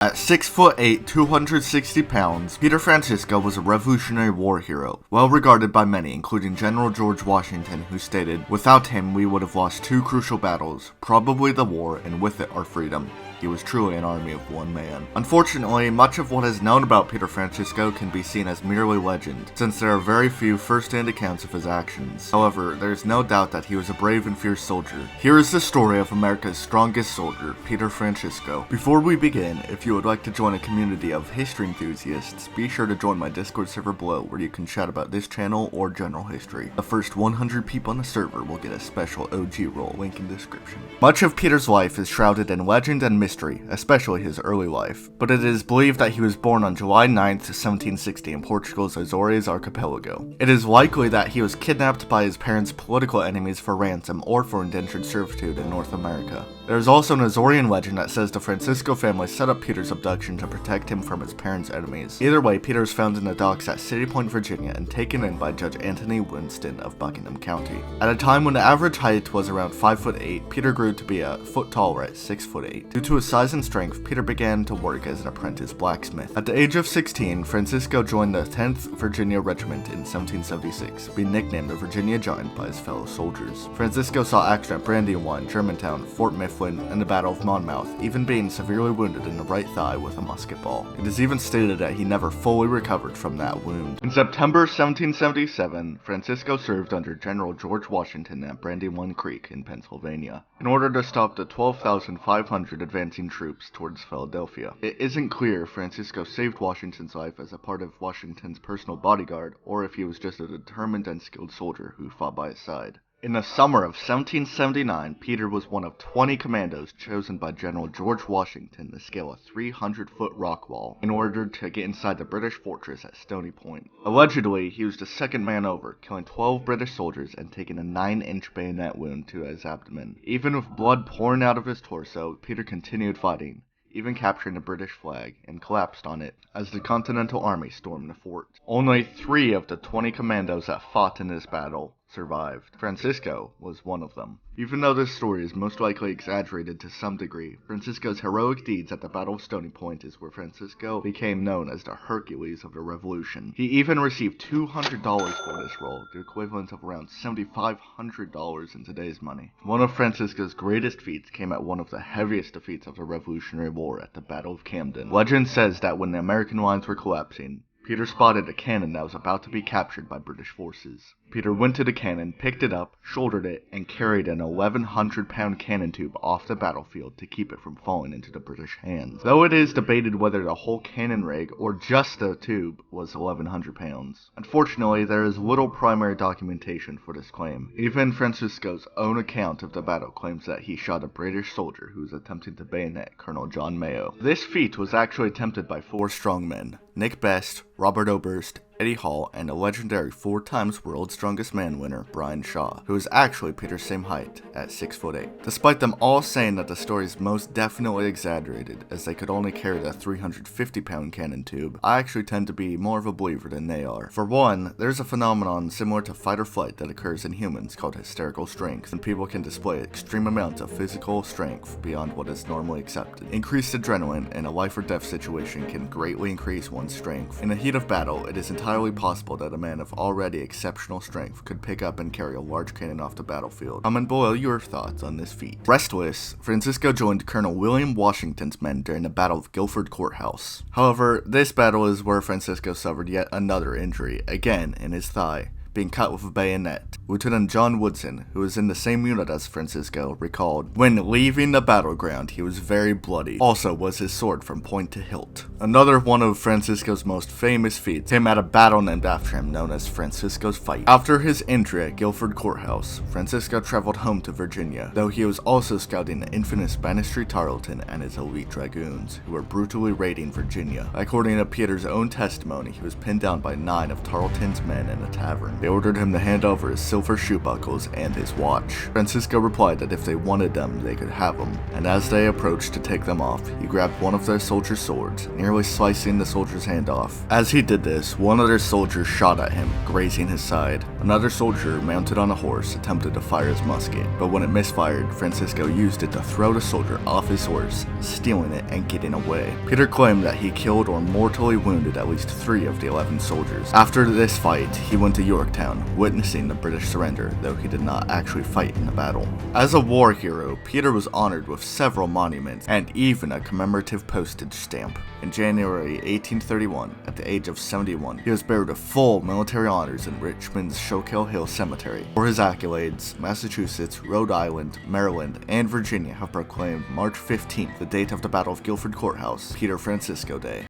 At 6'8", 260 pounds, Peter Francisco was a Revolutionary War hero, well regarded by many, including General George Washington, who stated, "Without him, we would have lost two crucial battles, probably the war, and with it, our freedom." He was truly an army of one man. Unfortunately, much of what is known about Peter Francisco can be seen as merely legend, since there are very few first-hand accounts of his actions. However, there is no doubt that he was a brave and fierce soldier. Here is the story of America's strongest soldier, Peter Francisco. Before we begin, if you would like to join a community of history enthusiasts, be sure to join my Discord server below where you can chat about this channel or general history. The first 100 people on the server will get a special OG role, link in description. Much of Peter's life is shrouded in legend and mystery, especially his early life, but it is believed that he was born on July 9th, 1760 in Portugal's Azores archipelago. It is likely that he was kidnapped by his parents' political enemies for ransom or for indentured servitude in North America. There is also an Azorean legend that says the Francisco family set up Peter's abduction to protect him from his parents' enemies. Either way, Peter is found in the docks at City Point, Virginia, and taken in by Judge Anthony Winston of Buckingham County. At a time when the average height was around 5'8", Peter grew to be a foot taller at 6'8". Due to his size and strength, Peter began to work as an apprentice blacksmith. At the age of 16, Francisco joined the 10th Virginia Regiment in 1776, being nicknamed the Virginia Giant by his fellow soldiers. Francisco saw action at Brandywine, Germantown, Fort Mifflin, and the Battle of Monmouth, even being severely wounded in the right thigh with a musket ball. It is even stated that he never fully recovered from that wound. In September 1777, Francisco served under General George Washington at Brandywine Creek in Pennsylvania, in order to stop the 12,500 advancing troops towards Philadelphia. It isn't clear if Francisco saved Washington's life as a part of Washington's personal bodyguard, or if he was just a determined and skilled soldier who fought by his side. In the summer of 1779, Peter was one of 20 commandos chosen by General George Washington to scale a 300-foot rock wall in order to get inside the British fortress at Stony Point. Allegedly, he was the second man over, killing 12 British soldiers and taking a 9-inch bayonet wound to his abdomen. Even with blood pouring out of his torso, Peter continued fighting, even capturing the British flag, and collapsed on it as the Continental Army stormed the fort. Only 3 of the 20 commandos that fought in this battle survived. Francisco was one of them. Even though this story is most likely exaggerated to some degree, Francisco's heroic deeds at the Battle of Stony Point is where Francisco became known as the Hercules of the Revolution. He even received $200 for this role, the equivalent of around $7,500 in today's money. One of Francisco's greatest feats came at one of the heaviest defeats of the Revolutionary War at the Battle of Camden. Legend says that when the American lines were collapsing, Peter spotted a cannon that was about to be captured by British forces. Peter went to the cannon, picked it up, shouldered it, and carried an 1,100-pound cannon tube off the battlefield to keep it from falling into the British hands. Though it is debated whether the whole cannon rig, or just the tube, was 1,100 pounds. Unfortunately, there is little primary documentation for this claim. Even Francisco's own account of the battle claims that he shot a British soldier who was attempting to bayonet Colonel John Mayo. This feat was actually attempted by 4 strong men: Nick Best, Robert Oberst, Eddie Hall, and a legendary 4-time World's Strongest Man winner, Brian Shaw, who is actually Peter's same height, at 6'8". Despite them all saying that the story is most definitely exaggerated, as they could only carry the 350-pound cannon tube, I actually tend to be more of a believer than they are. For one, there's a phenomenon similar to fight or flight that occurs in humans called hysterical strength, and people can display extreme amounts of physical strength beyond what is normally accepted. Increased adrenaline in a life or death situation can greatly increase one's strength. In the heat of battle, it is entirely possible that a man of already exceptional strength could pick up and carry a large cannon off the battlefield. Comment below your thoughts on this feat. Restless, Francisco joined Colonel William Washington's men during the Battle of Guilford Courthouse. However, this battle is where Francisco suffered yet another injury, again in his thigh, being cut with a bayonet. Lieutenant John Woodson, who was in the same unit as Francisco, recalled, "When leaving the battleground, he was very bloody. Also was his sword from point to hilt." Another one of Francisco's most famous feats came at a battle named after him known as Francisco's Fight. After his injury at Guilford Courthouse, Francisco traveled home to Virginia, though he was also scouting the infamous Banner Street Tarleton and his elite dragoons, who were brutally raiding Virginia. According to Peter's own testimony, he was pinned down by 9 of Tarleton's men in a tavern. They ordered him to hand over his silver shoe buckles and his watch. Francisco replied that if they wanted them, they could have them, and as they approached to take them off, he grabbed one of their soldiers' swords, nearly slicing the soldier's hand off. As he did this, one of their soldiers shot at him, grazing his side. Another soldier, mounted on a horse, attempted to fire his musket, but when it misfired, Francisco used it to throw the soldier off his horse, stealing it and getting away. Peter claimed that he killed or mortally wounded at least 3 of the 11 soldiers. After this fight, he went to Yorktown, witnessing the British surrender, though he did not actually fight in the battle. As a war hero, Peter was honored with several monuments and even a commemorative postage stamp. In January 1831, at the age of 71, he was buried with full military honors in Richmond's Schuylkill Hill Cemetery. For his accolades, Massachusetts, Rhode Island, Maryland, and Virginia have proclaimed March 15th, the date of the Battle of Guilford Courthouse, Peter Francisco Day.